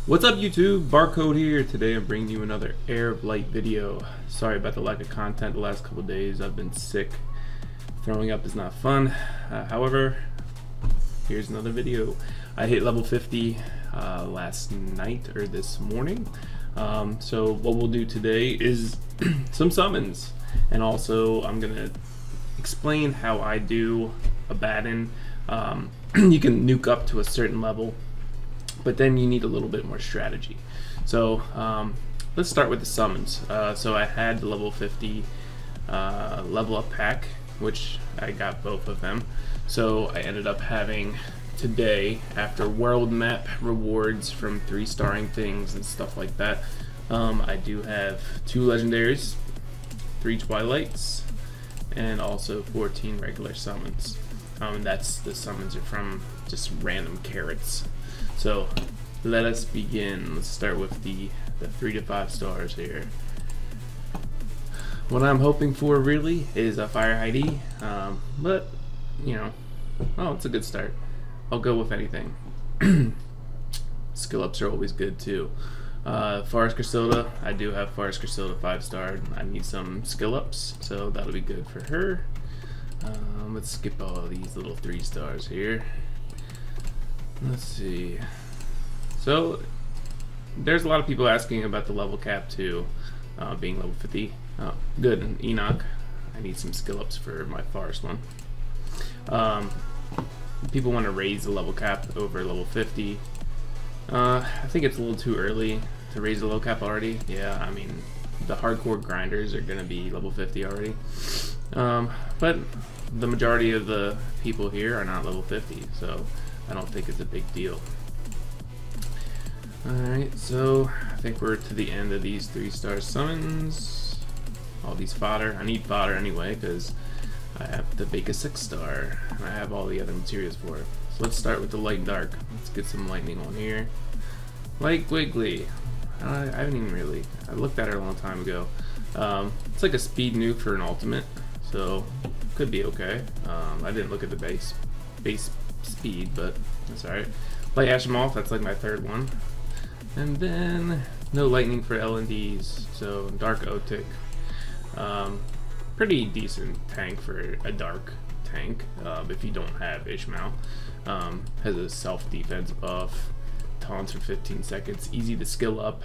What's up YouTube? Barcode here. Today I'm bringing you another Heir of Light video. Sorry about the lack of content the last couple days. I've been sick. Throwing up is not fun. However, here's another video. I hit level 50 last night or this morning. So what we'll do today is some summons, and also I'm gonna explain how I do Abaddon. You can nuke up to a certain level, but then you need a little bit more strategy. So let's start with the summons. So I had the level 50 level up pack, which I got both of them. So I ended up having today, after world map rewards from 3-starring things and stuff like that, I do have 2 legendaries, 3 twilights, and also 14 regular summons. That's the summons are from just random carrots. So let us begin. Let's start with the 3 to 5 stars here. What I'm hoping for really is a fire ID, but you know, oh, it's a good start. I'll go with anything. Skill ups are always good too. Forest Griselda, I do have Forest Griselda 5-star. I need some skill ups, so that'll be good for her. Let's skip all these little 3 stars here. Let's see. So there's a lot of people asking about the level cap too, being level 50. Oh, good. And Enoch, I need some skill ups for my forest one. People want to raise the level cap over level 50. I think it's a little too early to raise the level cap already. Yeah, I mean, the hardcore grinders are going to be level 50 already. But the majority of the people here are not level 50, so I don't think it's a big deal. Alright, so I think we're to the end of these 3-star summons. All these fodder. I need fodder anyway, because I have to bake a 6-star, and I have all the other materials for it. So let's start with the light and dark. Let's get some lightning on here. Light Wiggly. I haven't even really... I looked at her a long time ago. It's like a speed nuke for an ultimate, so could be okay. I didn't look at the base speed, but that's alright. Light Ashimoff, that's like my 3rd one. And then no lightning for L&Ds, so Dark Otik. Pretty decent tank for a dark tank if you don't have Ishmael. Has a self-defense buff, taunts for 15 seconds, easy to skill up,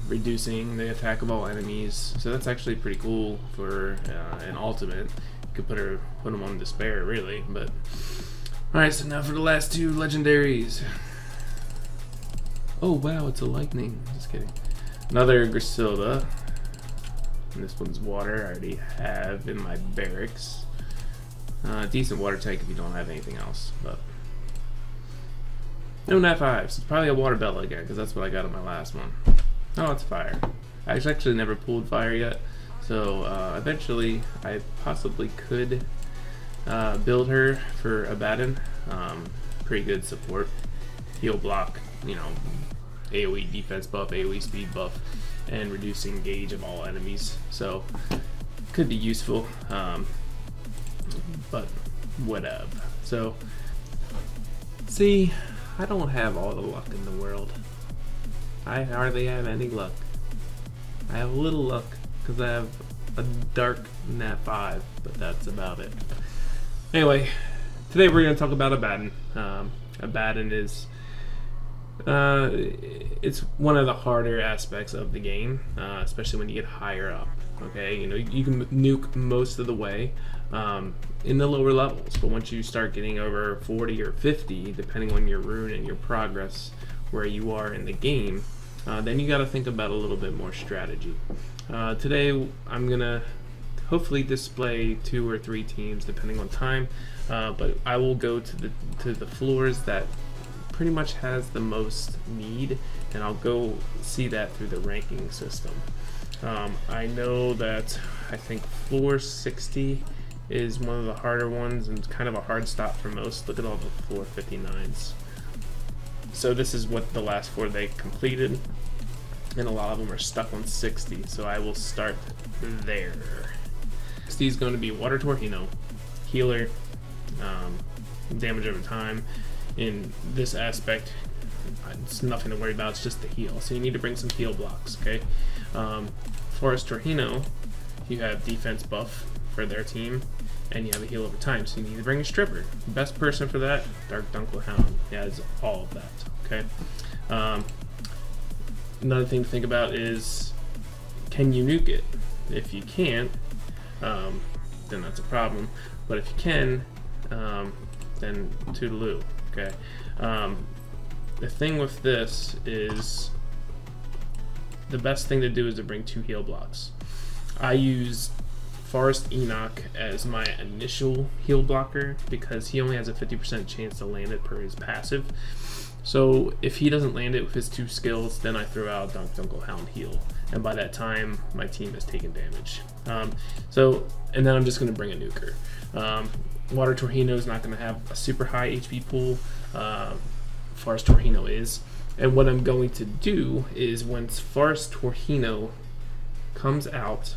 reducing the attack of all enemies. So that's actually pretty cool for an ultimate. You could put them on despair really, but alright, so now for the last 2 legendaries. Oh wow, it's a lightning. Just kidding. Another Griselda. And this one's water. I already have in my barracks. Decent water tank if you don't have anything else, but no nat 5s. It's probably a water bella again, because that's what I got on my last one. Oh, it's fire. I actually never pulled fire yet, so eventually I possibly could build her for Abaddon. Pretty good support. Heal block, you know, AoE defense buff, AoE speed buff, and reducing gauge of all enemies. So could be useful, but whatever. So see, I don't have all the luck in the world. I hardly have any luck. I have a little luck because I have a dark nat 5, but that's about it. Anyway, today we're going to talk about Abaddon. Abaddon is it's one of the harder aspects of the game, especially when you get higher up. Okay, you know, you can nuke most of the way in the lower levels, but once you start getting over 40 or 50, depending on your rune and your progress where you are in the game, then you got to think about a little bit more strategy. Today I'm gonna hopefully display 2 or 3 teams depending on time, but I will go to the floors that pretty much has the most need, and I'll go see that through the ranking system. I know that I think floor 60 is one of the harder ones and kind of a hard stop for most. Look at all the floor 59s. So this is what the last 4 they completed, and a lot of them are stuck on 60, so I will start there. 60 is going to be Water Torpedo, healer, damage over time. In this aspect, it's nothing to worry about. It's just the heal. So you need to bring some heal blocks. Okay. Forest Torhino, you have defense buff for their team, and you have a heal over time. So you need to bring a stripper. The best person for that, Dark Dunkel Hound. He has all of that. Okay. Another thing to think about is, can you nuke it? If you can't, then that's a problem. But if you can, then toodaloo. Okay. The thing with this is, the best thing to do is to bring 2 heal blocks. I use Forest Enoch as my initial heal blocker because he only has a 50% chance to land it per his passive. So if he doesn't land it with his 2 skills, then I throw out Dark Dunkel Hound heal, and by that time my team has taken damage. And then I'm just going to bring a nuker. Water Torhino is not going to have a super high HP pool. Forest Torhino is. And what I'm going to do is, once Forest Torhino comes out,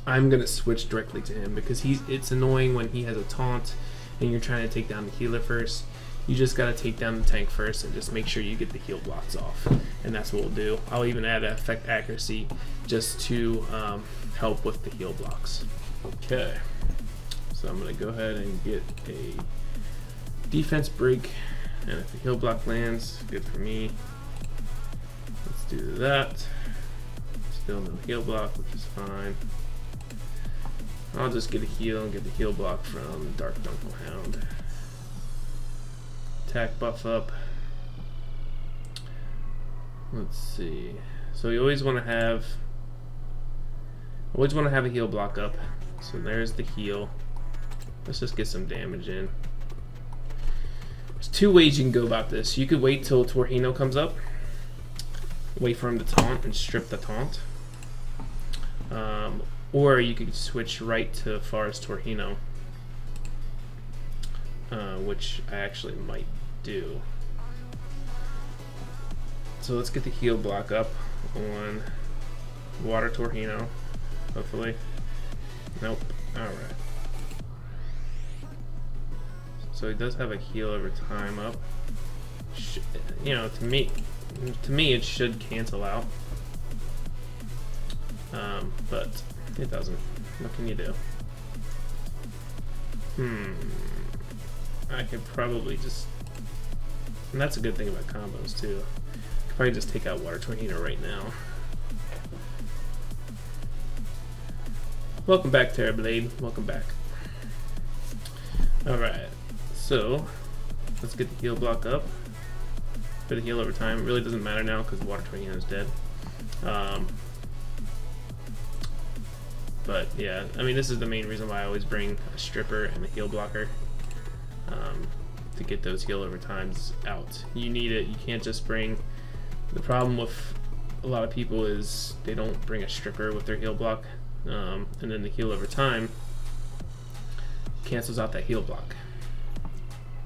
I'm going to switch directly to him because it's annoying when he has a taunt and you're trying to take down the healer first. You just got to take down the tank first and just make sure you get the heal blocks off. And that's what we'll do. I'll even add effect accuracy just to help with the heal blocks. Okay. So I'm going to go ahead and get a defense break. And if the heal block lands, good for me. Let's do that. Still no heal block, which is fine. I'll just get a heal and get the heal block from Dark Dunkel Hound. Attack buff up. Let's see. So you always want to have a heal block up. So there's the heal. Let's just get some damage in. There's 2 ways you can go about this. You could wait till Torhino comes up, wait for him to taunt and strip the taunt. Or you could switch right to Forest Torhino, which I actually might do. So let's get the heal block up on Water Torhino, hopefully. Nope. Alright. So he does have a heal over time up. You know, to me it should cancel out. But it doesn't. What can you do? I could probably just... And that's a good thing about combos too. I could probably just take out Water Torhino right now. Welcome back, Terrorblade. Welcome back. Alright. So, let's get the heal block up. For the heal over time. It really doesn't matter now because Water Torhino is dead. But yeah, I mean, this is the main reason why I always bring a stripper and a heal blocker to get those heal over times out. You need it. You can't just bring. The problem with a lot of people is they don't bring a stripper with their heal block, and then the heal over time cancels out that heal block.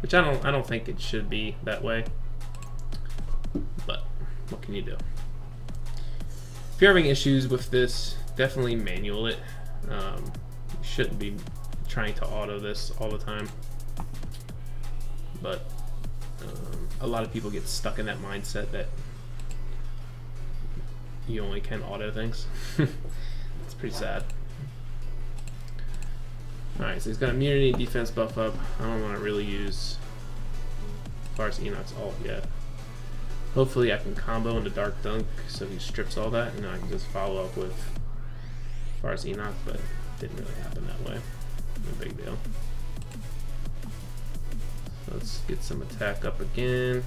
Which I don't think it should be that way. But what can you do? If you're having issues with this, definitely manual it. You shouldn't be trying to auto this all the time. But a lot of people get stuck in that mindset that you only can auto things. It's pretty sad. Alright, so he's got immunity, defense buff up. I don't want to really use Forest Enoch's ult yet. Hopefully I can combo into Dark Dunk so he strips all that, and then I can just follow up with Forest Enoch, but it didn't really happen that way. No big deal. So let's get some attack up again.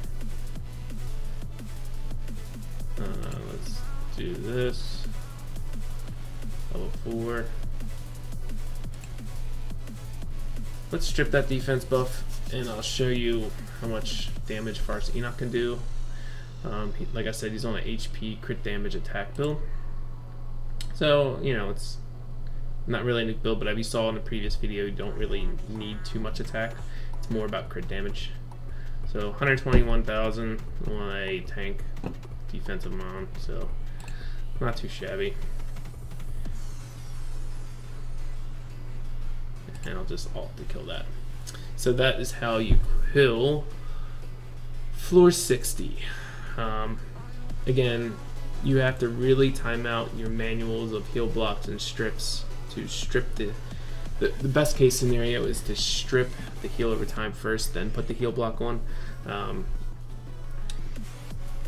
Let's do this. Level 4. Let's strip that defense buff, and I'll show you how much damage Forest Enoch can do. Like I said, he's on an HP crit damage attack build. So, you know, it's not really a nuke build, but as you saw in the previous video, you don't really need too much attack. It's more about crit damage. So 121,000 on a tank defensive mon, so not too shabby. And I'll just ult to kill that. So that is how you kill Floor 60. Again, you have to really time out your manuals of heal blocks and strips to strip the best case scenario is to strip the heal over time first, then put the heal block on.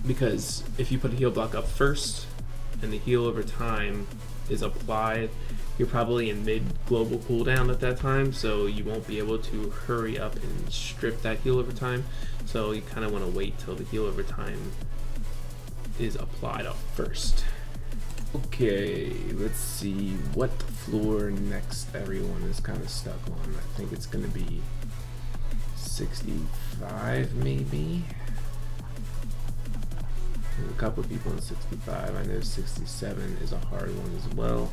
Because if you put a heal block up first and the heal over time is applied, you're probably in mid global cooldown at that time, so you won't be able to hurry up and strip that heal over time. So you kind of want to wait till the heal over time is applied up first. Okay, let's see what floor next everyone is kind of stuck on. I think it's going to be 65 maybe. There's a couple of people in 65. I know 67 is a hard one as well.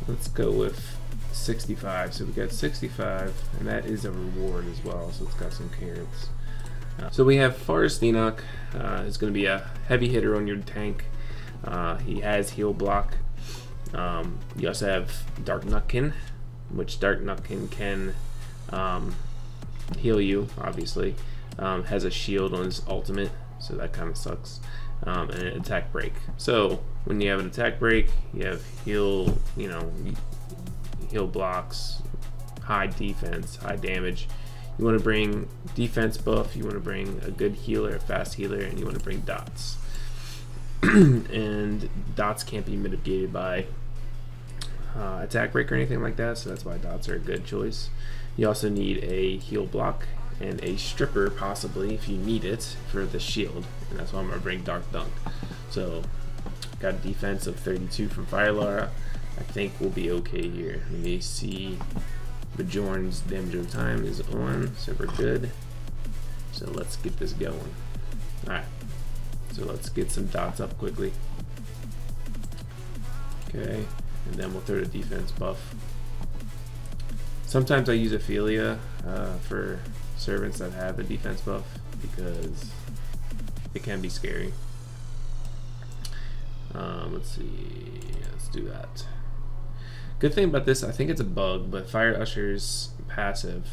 Let's go with 65. So we got 65, and that is a reward as well, so it's got some carrots. So we have Forest Enoch. Is going to be a heavy hitter on your tank. He has heal block. You also have Dark Nutkin, which Dark Nutkin can heal you, obviously. Has a shield on his ultimate, so that kind of sucks. And an attack break. So when you have an attack break, you have heal, heal blocks, high defense, high damage. You want to bring defense buff, you want to bring a good healer, a fast healer, and you want to bring dots. And dots can't be mitigated by attack break or anything like that, so that's why dots are a good choice. You also need a heal block and a stripper, possibly, if you need it, for the shield, and that's why I'm going to bring Dark Dunk. So, got a defense of 32 from Fire Lara. I think we'll be okay here. Let me see. Bjorn's damage over time is on, so we're good. So let's get this going. Alright, so let's get some dots up quickly. Okay, and then we'll throw the defense buff. Sometimes I use Ophelia for servants that have the defense buff because it can be scary. Let's see, let's do that. Good thing about this, I think it's a bug, but Fire Usher's passive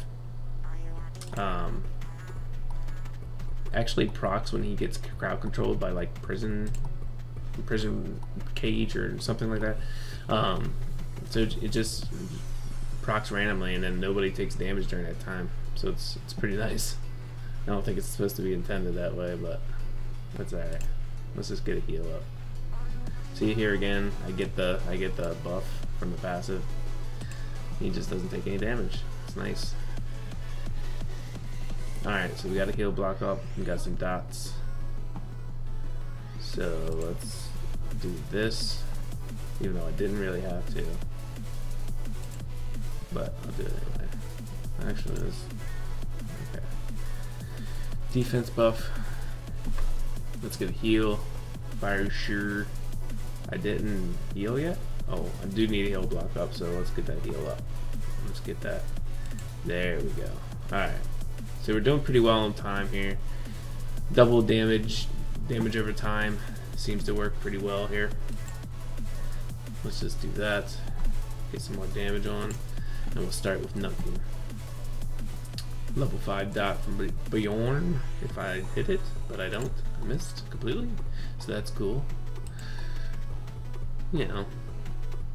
actually procs when he gets crowd controlled by like prison cage or something like that. So it just procs randomly, and then nobody takes damage during that time. So it's pretty nice. I don't think it's supposed to be intended that way, but that's alright. Let's just get a heal up. See here again, I get the buff from the passive. He just doesn't take any damage. It's nice. Alright, so we got a heal block up, we got some dots. So let's do this, even though I didn't really have to. But I'll do it anyway. Actually, this. Okay. Defense buff. Let's get a heal. Fire sure. I didn't heal yet? Oh, I do need a heal block up, so let's get that heal up. Let's get that. There we go. Alright. So we're doing pretty well on time here. Double damage over time seems to work pretty well here. Let's just do that. Get some more damage on. And we'll start with Nutkin. Level 5 dot from Bjorn if I hit it, but I don't. I missed completely. So that's cool. You know,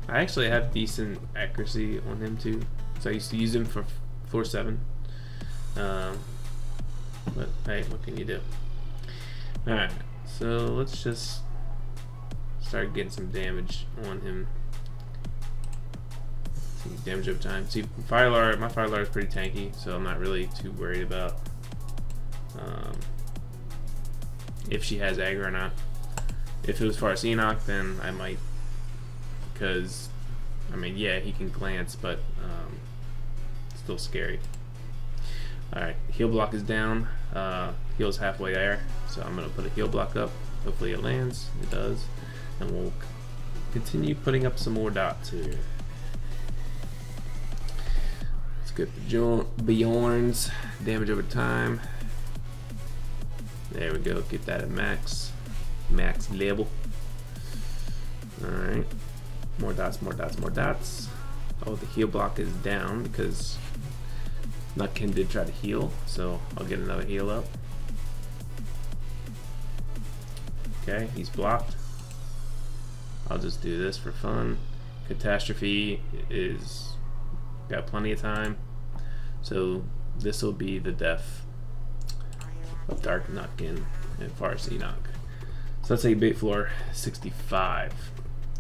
I actually have decent accuracy on him too. So I used to use him for floor 7. But hey, what can you do? Alright, so let's just start getting some damage on him. See, damage over time. See, my Fire Lara is pretty tanky, so I'm not really too worried about if she has aggro or not. If it was Forest Enoch, then I might, because I mean, yeah, he can glance, but still scary. Alright, heal block is down. Heal's halfway there, so I'm going to put a heal block up. Hopefully it lands. It does. And we'll continue putting up some more dots here. Let's get Bjorn's damage over time. There we go. Get that at max level. Alright. More dots, more dots, more dots. Oh, the heal block is down because Nutkin did try to heal, so I'll get another heal up. Okay, he's blocked. I'll just do this for fun. Catastrophe is got plenty of time, so this will be the death of Dark Nutkin and Farce Enoch. So that's a bait floor 65.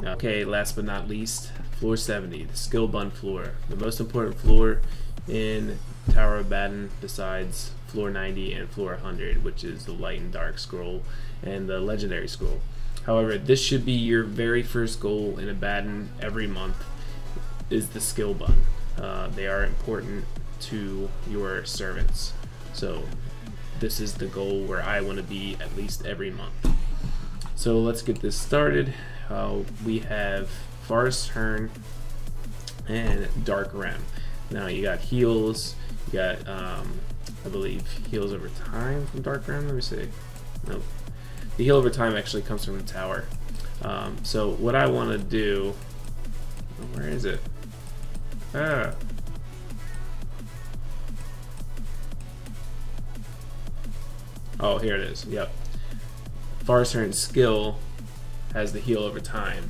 Okay, last but not least, floor 70, the skill bun floor, the most important floor in Tower of Abaddon besides floor 90 and floor 100, which is the light and dark scroll and the legendary scroll. However, this should be your very first goal in Abaddon every month, is the skill bun. They are important to your servants. So this is the goal where I want to be at least every month. So let's get this started. We have Farce, Heir, and Dark Rem. Now you got heals, you got I believe heals over time from Dark Rem. Let me see. Nope. The heal over time actually comes from the tower. So what I want to do, where is it? Oh, here it is. Yep. Farce, Heir, and skill has the heal over time,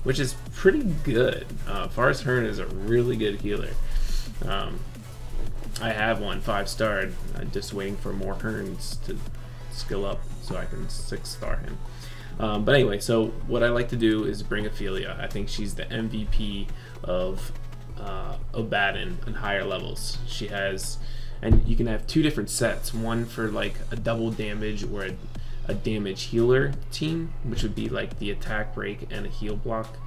which is pretty good. Farce, Heir is a really good healer. I have one 5-starred. I'm just waiting for more Heirns to skill up so I can 6-star him. But anyway, so what I like to do is bring Ophelia. I think she's the MVP of Abaddon on higher levels. She has, and you can have 2 different sets, one for like a double damage or a damage healer team, which would be like the attack break and a heal block,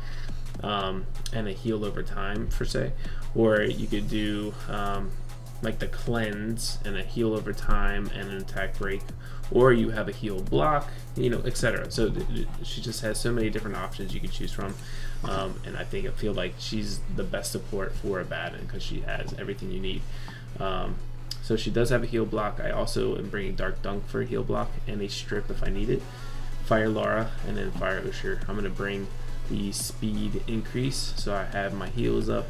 and a heal over time per se, or you could do like the cleanse and a heal over time and an attack break, or you have a heal block, you know, etc. So she just has so many different options you can choose from, and I feel like she's the best support for Abaddon because she has everything you need. So she does have a heal block. I also am bringing Dark Dunk for a heal block and a strip if I need it. Fire Lara and then Fire Usher. I'm going to bring the speed increase so I have my heals up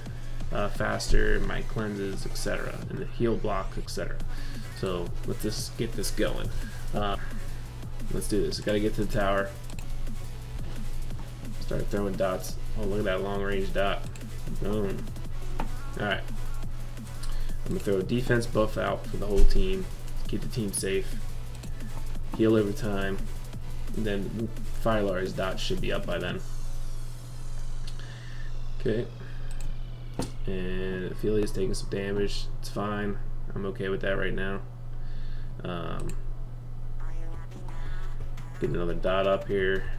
faster, my cleanses, etc., and the heal block, etc. So let's just get this going. Let's do this. Got to get to the tower. Start throwing dots. Oh, look at that long range dot. Boom. Alright. I'm going to throw a defense buff out for the whole team. Keep the team safe. Heal over time. And then Fire Lara's dot should be up by then. Okay. And Ophelia's taking some damage. It's fine. I'm okay with that right now. Get another dot up here.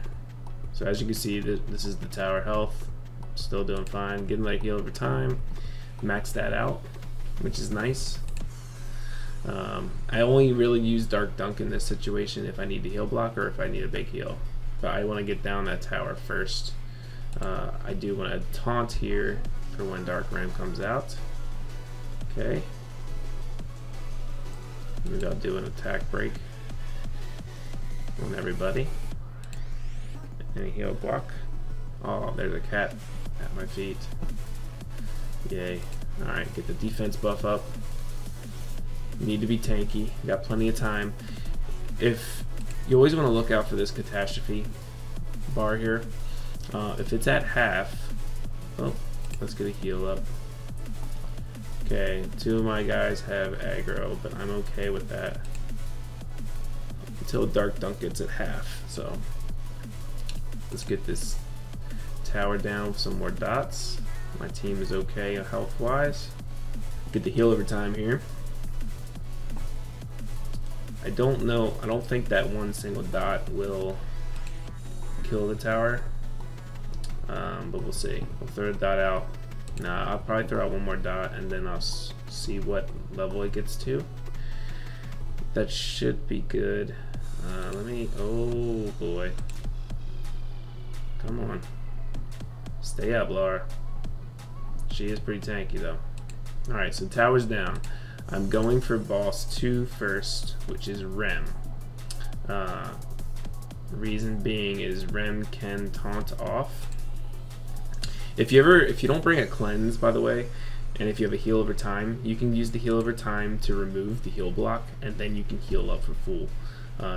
So as you can see, this is the tower health. Still doing fine. Getting that heal over time. Max that out, which is nice. I only really use Dark Dunk in this situation if I need to heal block or if I need a big heal. But I want to get down that tower first. I do want to taunt here for when Dark Ram comes out. Okay. Maybe I'll do an attack break on everybody. And a heal block. Oh, there's a cat at my feet. Yay. Alright, get the defense buff up. Need to be tanky. Got plenty of time. If you always want to look out for this catastrophe bar here. If it's at half, oh, let's get a heal up. Okay, 2 of my guys have aggro, but I'm okay with that until Dark Dunk gets at half. So let's get this tower down with some more dots. My team is okay health wise. Get the heal over time here. I don't know, I don't think that one single dot will kill the tower, but we'll see. We'll throw a dot out. Nah, I'll probably throw out one more dot and then I'll see what level it gets to. That should be good. Oh boy. Come on. Stay up, Lara. She is pretty tanky though. Alright, so tower's down. I'm going for boss 2 first, which is Rem. Reason being is Rem can taunt off. If you don't bring a cleanse, by the way, and if you have a heal over time, you can use the heal over time to remove the heal block, and then you can heal up for full.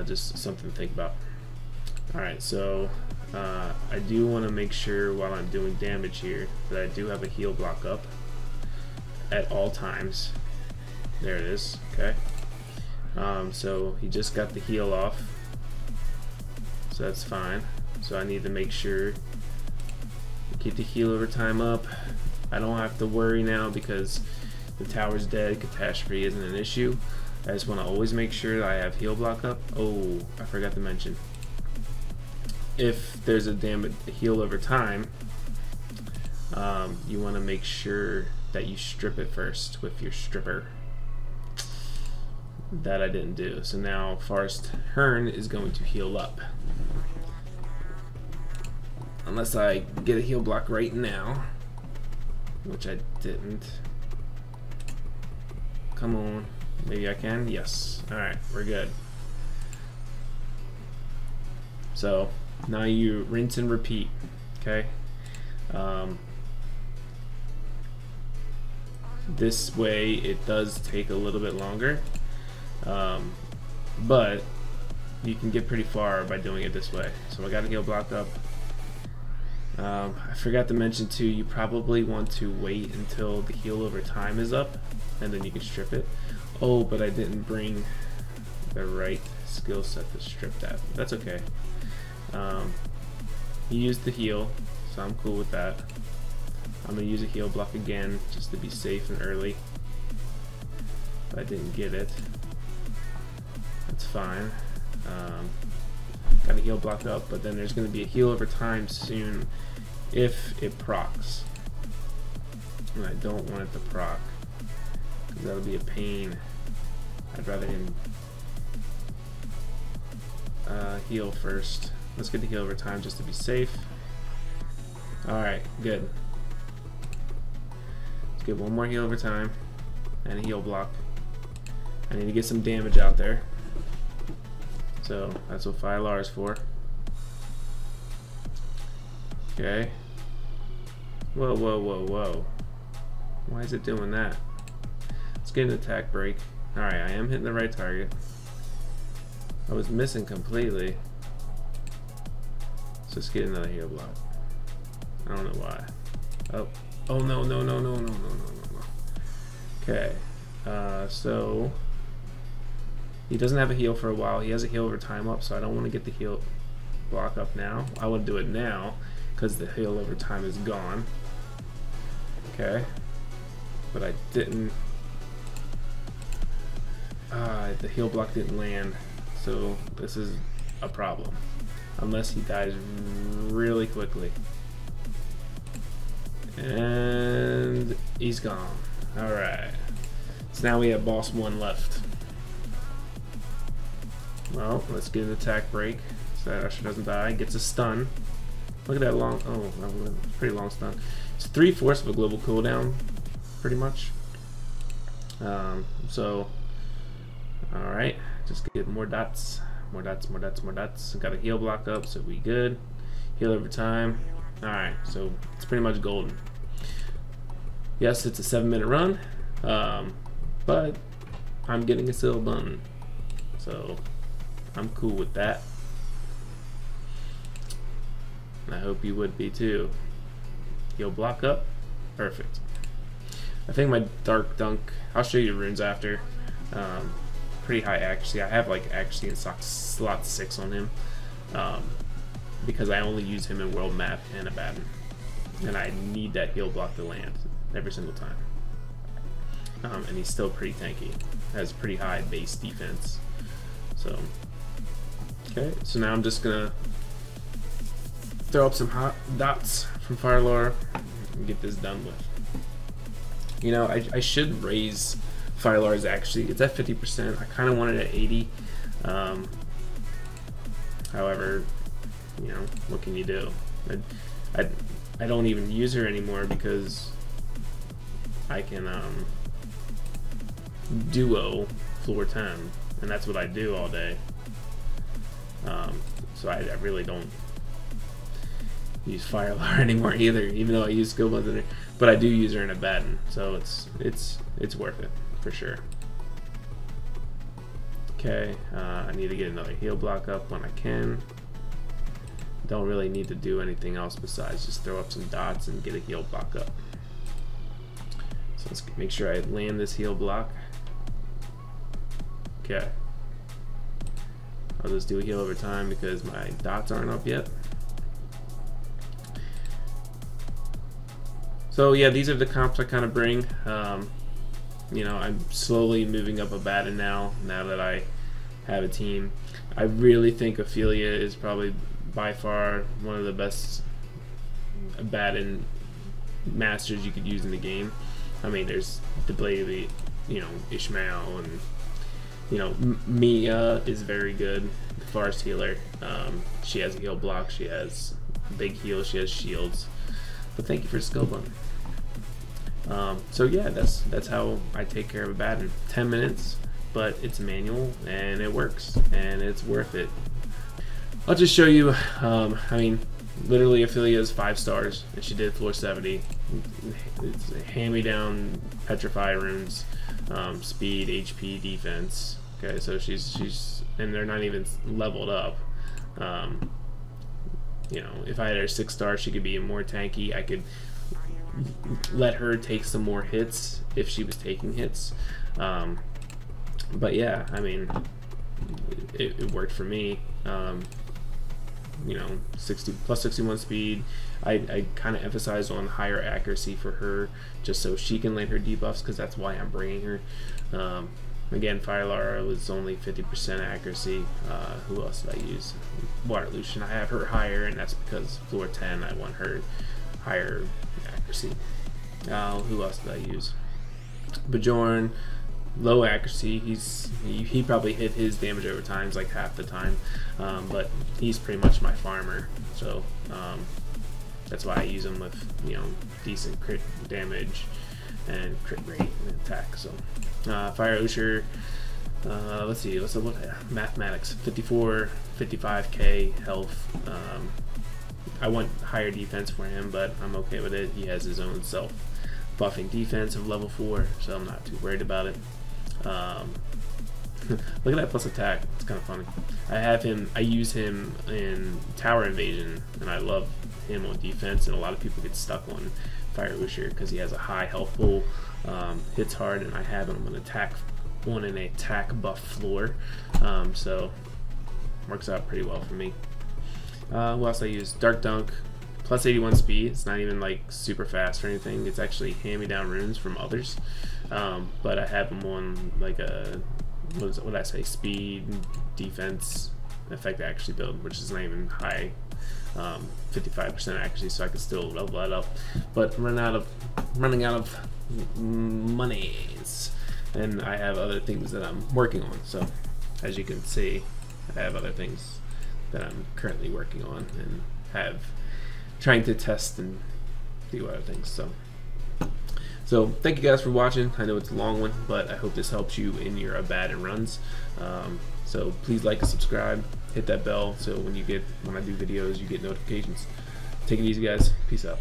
Just something to think about. Alright, so I do want to make sure while I'm doing damage here that I do have a heal block up at all times. There it is. Okay. So he just got the heal off, so that's fine. So I need to make sure keep the heal over time up. I don't have to worry now because the tower's dead. Catastrophe isn't an issue. I just want to always make sure that I have heal block up. Oh, I forgot to mention, if there's a heal over time, you want to make sure that you strip it first with your stripper. That I didn't do. So now Forest Hearn is going to heal up. Unless I get a heal block right now, which I didn't. Come on. Maybe I can? Yes. Alright, we're good. So now you rinse and repeat. Okay? This way it does take a little bit longer. But you can get pretty far by doing it this way. So I got a heal block up. I forgot to mention too, you probably want to wait until the heal over time is up and then you can strip it. Oh, but I didn't bring the right skill set to strip that. That's okay. He used the heal, so I'm cool with that. I'm gonna use a heal block again just to be safe and early. But I didn't get it. That's fine. Got a heal block up, but then there's going to be a heal over time soon if it procs. And I don't want it to proc because that'll be a pain. I'd rather him heal first. Let's get the heal over time just to be safe. Alright, good. Let's get one more heal over time and a heal block. I need to get some damage out there. So that's what Filar is for. Okay. Whoa, whoa, whoa, whoa. Why is it doing that? Let's get an attack break. Alright, I am hitting the right target. I was missing completely. Let's just get another heal block. I don't know why. Oh. Oh no, no, no, no, no, no, no, no, no. Okay. So he doesn't have a heal for a while. He has a heal over time up, so I don't want to get the heal block up now. I want to do it now because the heal over time is gone. Okay. But I didn't. The heal block didn't land, so this is a problem. Unless he dies really quickly. And he's gone. Alright. So now we have boss 1 left. Well, let's get an attack break so that Usher doesn't die. Gets a stun. Look at that long. Oh, pretty long stun. It's 3/4 of a global cooldown, pretty much. So, alright. Just get more dots. More dots, more dots, more dots. Got a heal block up, so we good. Heal over time. Alright, so it's pretty much golden. Yes, it's a 7-minute run, but I'm getting it still done. So I'm cool with that. And I hope you would be too. He'll block up. Perfect. I think my Dark Dunk, I'll show you runes after. Pretty high accuracy. I have like accuracy in slot 6 on him. Because I only use him in World Map and Abaddon. And I need that heal block to land every single time. And he's still pretty tanky. Has pretty high base defense. So, okay, so now I'm just gonna throw up some hot dots from Firelore and get this done with. You know, I should raise Firelore's actually. It's at 50%. I kind of want it at 80. However, you know, what can you do? I don't even use her anymore because I can duo floor 10, and that's what I do all day. So I really don't use Firelore anymore either, even though I use skill buttons in her. But I do use her in Abaddon, so it's worth it for sure. Okay, I need to get another heal block up when I can. Don't really need to do anything else besides just throw up some dots and get a heal block up. So let's make sure I land this heal block. Okay. I'll just do a heal over time because my dots aren't up yet. So yeah, these are the comps I kind of bring. You know, I'm slowly moving up Abaddon now that I have a team. I really think Ophelia is probably by far one of the best Abaddon masters you could use in the game. I mean, there's the Blade, you know, Ishmael, and you know, Mia is very good, the Forest Healer. She has a heal block, she has big heal, she has shields. But thank you for skill button. So yeah, that's how I take care of Abaddon. 10 minutes, but it's manual and it works and it's worth it. I'll just show you. I mean, literally Ophelia is 5 stars and she did floor 70. It's hand-me-down Petrify runes, speed, HP, defense. Okay, so she's and they're not even leveled up. You know, if I had her 6 stars, she could be more tanky. I could let her take some more hits if she was taking hits. But yeah, I mean, it worked for me. You know, 60 plus 61 speed. I kind of emphasized on higher accuracy for her, just so she can land her debuffs, because that's why I'm bringing her. Again, Fire Lara was only 50% accuracy. Who else did I use? Water Lucian. I have her higher, and that's because floor 10, I want her higher accuracy. Who else did I use? Bjorn, low accuracy. He probably hit his damage over times like half the time, but he's pretty much my farmer. So that's why I use him with, you know, decent crit damage and crit rate and attack. So Fire Usher, let's see, let's look at mathematics. 54, 55k health. I want higher defense for him, but I'm okay with it. He has his own self buffing defense of level 4, so I'm not too worried about it. Look at that plus attack. It's kind of funny. I use him in Tower Invasion, and I love him on defense, and a lot of people get stuck on Fire Usher because he has a high health pool, hits hard, and I have him on an attack buff floor, so works out pretty well for me. Who else I use? Dark Dunk, plus 81 speed. It's not even like super fast or anything. It's actually hand-me-down runes from others, but I have him on like a what did I say? Speed, defense, effect accuracy build, which is not even high. 55% accuracy, so I can still level that up. But running out of monies, and I have other things that I'm working on. So as you can see, I have other things that I'm currently working on and have trying to test and do other things. So thank you guys for watching. I know it's a long one, but I hope this helps you in your Abaddon runs. So please like and subscribe, hit that bell so when I do videos you get notifications. Take it easy guys, peace out.